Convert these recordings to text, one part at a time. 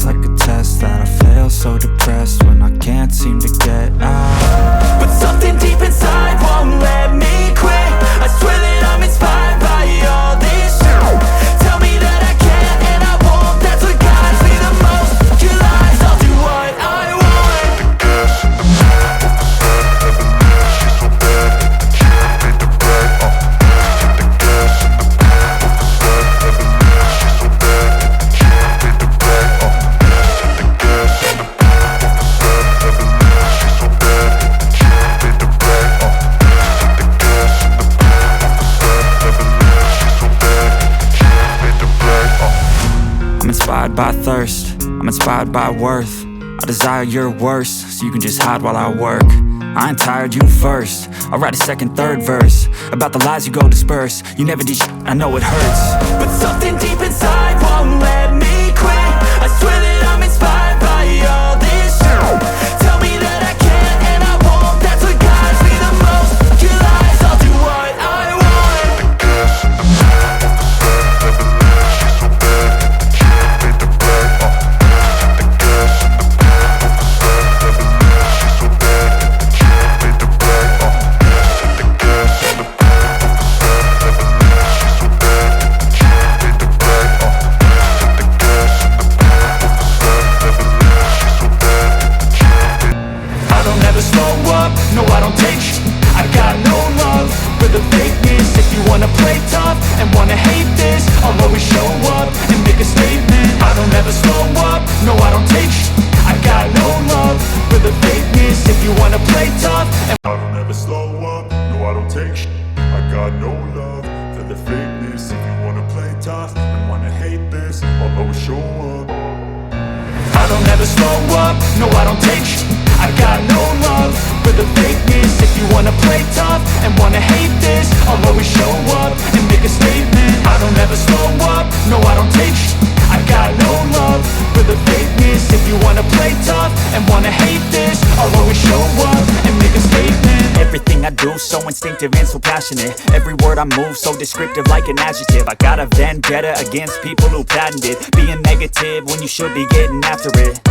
It's like a test that I fail, so depressed when I can't seem to get out. But something deep inside won't let me quit. I swear that I'm inspired by all this shit. Tell me that I can and I won't. That's what guides me the most. Your lies, I'll do what I want. I'm inspired by thirst, I'm inspired by worth. I desire your worst, so you can just hide while I work. I ain't tired, you first. I'll write a second, third verse about the lies you go disperse. You never did shit, I know it hurts. But something deep inside won't let me quit. I swear that I'm inspired by all this shit. Tell me that I can and I won't. That's what guides me the most. Your lies, I'll do what I want. No, I don't take sh**. I got no love for the fakeness. If you wanna play tough and wanna hate this, I'll always show up and make a statement. I don't ever slow up, no, I don't take sh**. I got no love for the fakeness. If you wanna play tough and I don't ever slow up, no, I don't take sh**. I got no love for the fakeness. If you wanna play tough and wanna hate this, I'll always show up. I don't ever slow up, no, I don't take sh**. I got no love for the fakeness. If you wanna play tough and wanna hate this, I'll always show up and make a statement. I don't ever slow up, no, I don't take sh**. I got no love for the fakeness. If you wanna play tough and wanna hate this, I'll always show up and make a statement. Everything I do so instinctive and so passionate. Every word I move so descriptive like an adjective. I got a vendetta against people who patented being negative when you should be getting after it.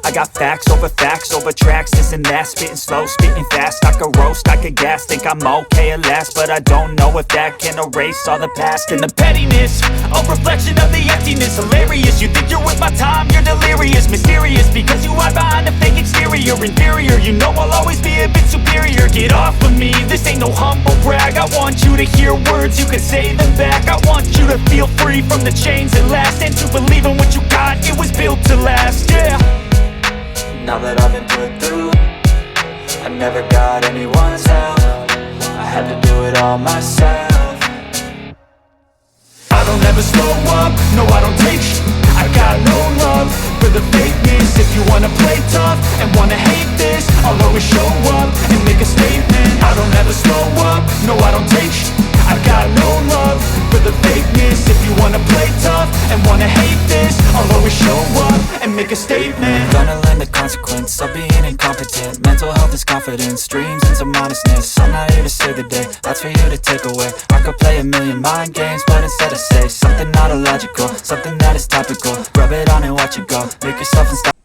I got facts over tracks, this and that. Spitting slow, spitting fast. I could roast, I could gas. Think I'm okay at last, but I don't know if that can erase all the past. And the pettiness, a reflection of the emptiness. Hilarious, you think you're worth my time, you're delirious. Mysterious, because you hide behind a fake exterior. Inferior, you know I'll always be a bit superior. Get off of me, this ain't no humble brag. I want you to hear words, you can say them back. I want you to feel free from the chains that last, and to believe in what you got, it was built to last, yeah. Now that I've been put through, I never got anyone's help. I had to do it all myself. I don't ever slow up, no, I don't take sh**. I got no love for the fakeness. If you wanna play tough and wanna hate this, I'll always show up and make a statement. I don't ever slow up, no, I don't take sh**. I got no love for the fakeness. If you wanna play tough and wanna hate this, I'll always show up and make a statement. Gonna learn the consequence of being incompetent. Mental health is confidence, dreams into modestness. I'm not here to save the day, that's for you to take away. I could play a million mind games, but instead I say something not illogical, something that is topical. Rub it on and watch it go, make yourself unstoppable.